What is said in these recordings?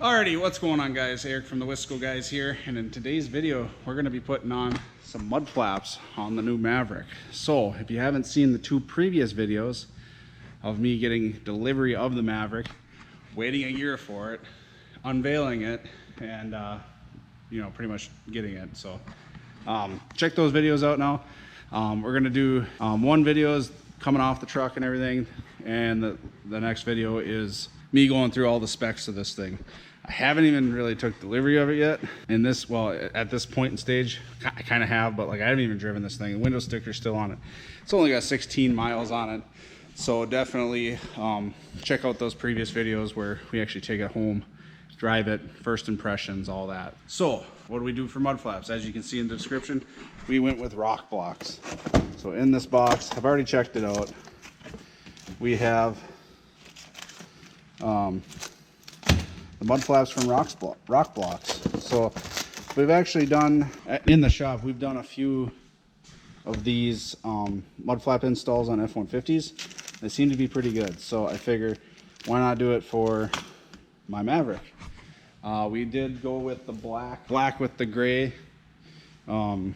Alrighty, what's going on, guys? Eric from TheWiscoGuyz here, and in today's video we're going to be putting on some mud flaps on the new Maverick. So if you haven't seen the two previous videos of me getting delivery of the Maverick, waiting a year for it, unveiling it, and pretty much getting it, so check those videos out now. We're going to do one video is coming off the truck and everything, and the next video is me going through all the specs of this thing. I haven't even really took delivery of it yet. In this, well, at this point in stage, I kind of have, but like I haven't even driven this thing. The window sticker's still on it. It's only got 16 miles on it. So definitely check out those previous videos where we actually take it home, drive it, first impressions, all that. So what do we do for mud flaps? As you can see in the description, we went with RokBlokz. So in this box, I've already checked it out. We have the mud flaps from RokBlokz. So we've actually done, in the shop, we've done a few of these mud flap installs on F-150s. They seem to be pretty good. So I figure, why not do it for my Maverick? We did go with the black with the gray, logo.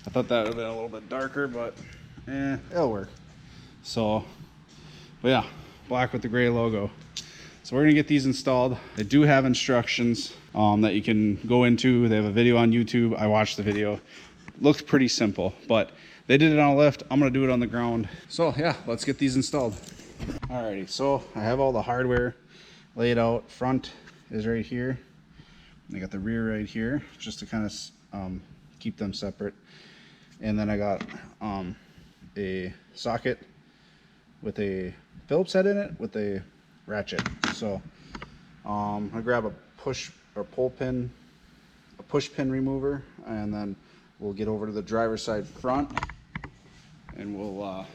I thought that would have been a little bit darker, but it'll work. So, but yeah, black with the gray logo. So we're gonna get these installed. They do have instructions that you can go into. They have a video on YouTube. I watched the video. Looks pretty simple, but they did it on a lift. I'm gonna do it on the ground. So yeah, let's get these installed. Alrighty, so I have all the hardware laid out. Front is right here. I got the rear right here, just to kind of keep them separate. And then I got a socket with a Phillips head in it with a ratchet. So I grab a push pin remover, and then we'll get over to the driver's side front, and we'll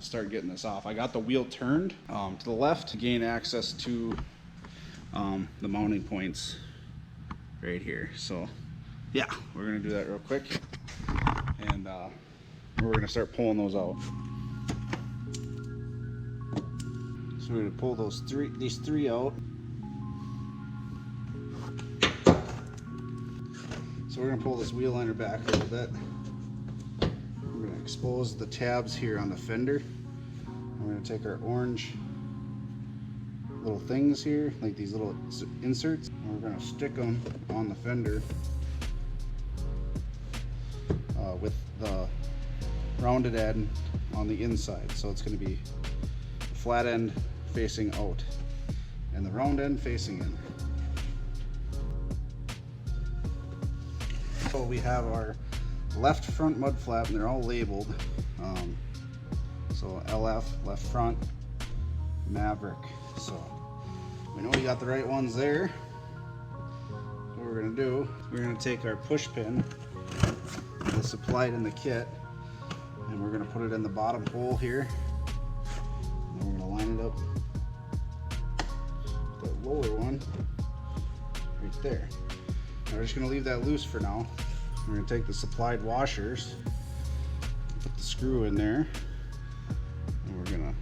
start getting this off. I got the wheel turned to the left to gain access to the mounting points right here. So yeah, we're gonna do that real quick, and we're gonna start pulling those out. So we're gonna pull these three out. So we're gonna pull this wheel liner back a little bit. We're gonna expose the tabs here on the fender. We're gonna take our orange little things here, like these little inserts, and we're gonna stick them on the fender with the rounded end on the inside. So it's gonna be the flat end facing out and the round end facing in. So we have our left front mud flap, and they're all labeled. So LF, left front, Maverick. So we know we got the right ones there. What we're gonna do, we're gonna take our push pin that's supplied in the kit, and we're gonna put it in the bottom hole here. And we're gonna line it up with the lower one right there. Now we're just gonna leave that loose for now. We're gonna take the supplied washers, put the screw in there, and we're gonna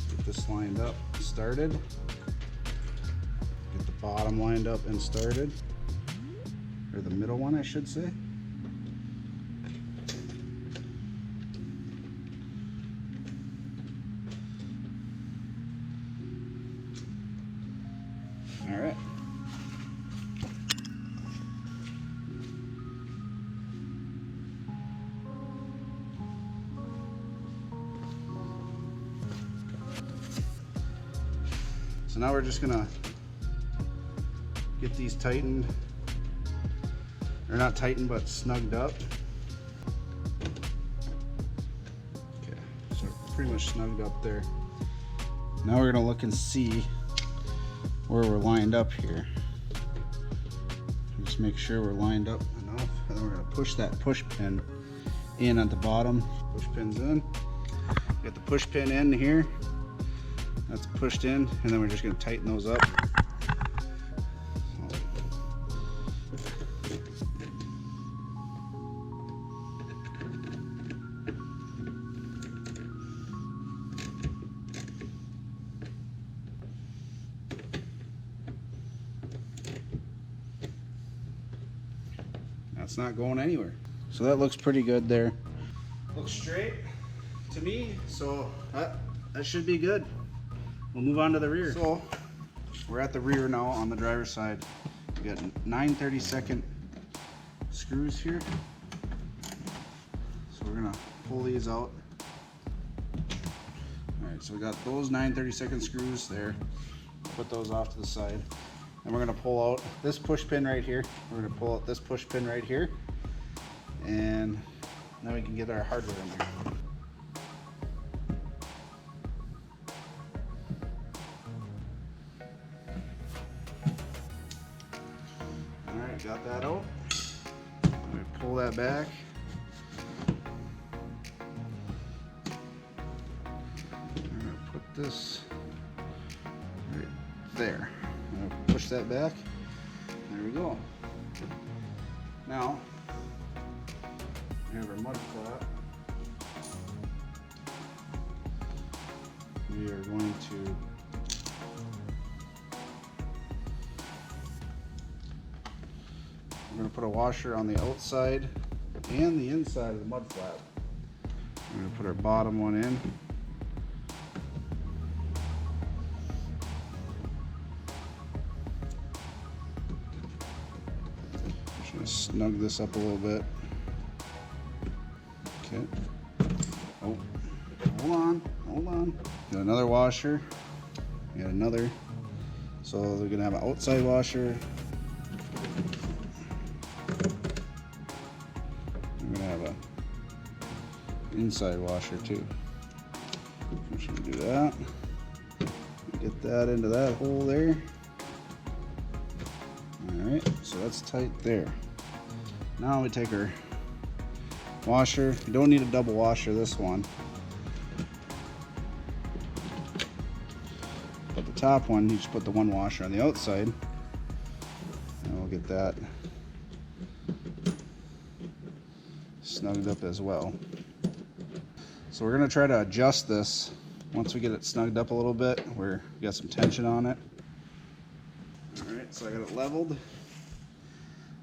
get this lined up and started. Get the bottom lined up and started, or the middle one, I should say. All right. So now we're just gonna get these tightened, or not tightened, but snugged up. Okay, so pretty much snugged up there. Now we're gonna look and see where we're lined up here. Just make sure we're lined up enough, and then we're gonna push that push pin in at the bottom. Push pin's in. Get the push pin in here. That's pushed in, and then we're just gonna tighten those up. it's not going anywhere. So that looks pretty good there. Looks straight to me, so that should be good. We'll move on to the rear. So we're at the rear now on the driver's side. We got 9/32 screws here. So we're gonna pull these out. All right, so we got those 9/32 screws there. Put those off to the side. And we're gonna pull out this push pin right here. We're gonna pull out this push pin right here. And now we can get our hardware in there. All right, got that out. I'm gonna pull that back. I'm gonna put this right there. I'm gonna push that back. There we go. Now, we have our mud flap. We are going to we're going to put a washer on the outside and the inside of the mud flap. We're going to put our bottom one in. Just going to snug this up a little bit. Okay. Oh, hold on. Got another washer. Got another. So we're gonna have an outside washer. We're gonna have a inside washer too. I'm just gonna do that. Get that into that hole there. All right. So that's tight there. Now we take our washer. You don't need a double washer, this one. But the top one, you just put the one washer on the outside. And we'll get that snugged up as well. So we're gonna try to adjust this once we get it snugged up a little bit, where we got some tension on it. All right, so I got it leveled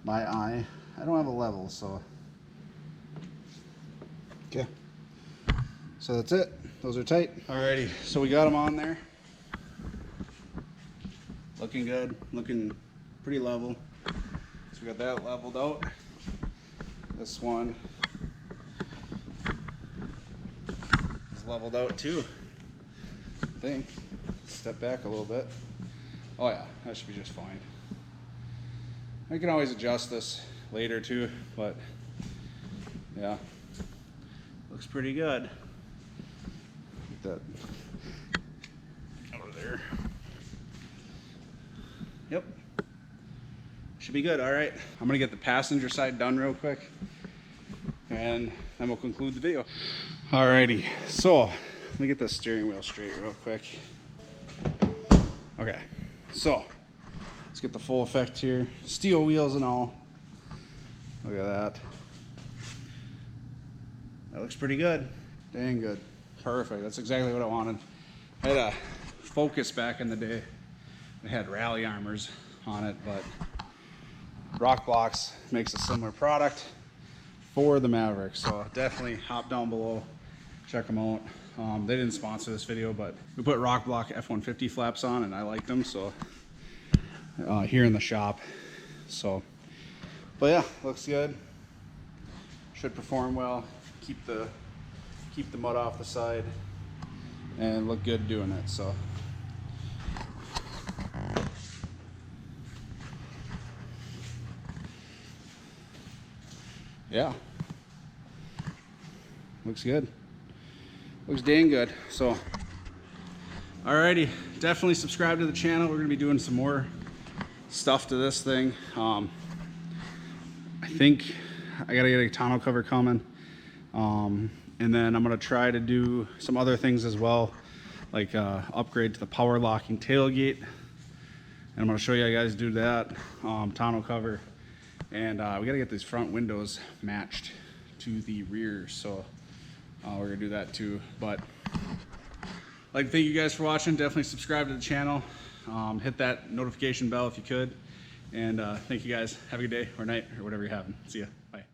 by eye. I don't have a level, so okay, so that's it. Those are tight. Alrighty, so we got them on there. Looking good, looking pretty level. So we got that leveled out. This one is leveled out too, I think. Step back a little bit. Oh yeah, that should be just fine. I can always adjust this later too, but yeah. Looks pretty good. Get that over there. Yep. Should be good. All right. I'm gonna get the passenger side done real quick, and then we'll conclude the video. Alrighty. So let me get the steering wheel straight real quick. Okay. So let's get the full effect here. Steel wheels and all. Look at that. That looks pretty good. Dang good. Perfect. That's exactly what I wanted. I had a Focus back in the day. It had rally armors on it, but RokBlokz makes a similar product for the Maverick. So definitely hop down below, check them out. They didn't sponsor this video, but we put RokBlokz F-150 flaps on and I liked them, so here in the shop. So, but yeah, looks good. Should perform well. Keep the mud off the side and look good doing it. So yeah, looks good. Looks dang good. So alrighty, definitely subscribe to the channel. We're gonna be doing some more stuff to this thing. I think I gotta get a tonneau cover coming. And then I'm gonna try to do some other things as well, like upgrade to the power locking tailgate. And I'm gonna show you guys do that, tonneau cover. And we gotta get these front windows matched to the rear. So we're gonna do that too. But I'd like to thank you guys for watching. Definitely subscribe to the channel. Hit that notification bell if you could. And thank you guys. Have a good day or night or whatever you're having. See ya. Bye.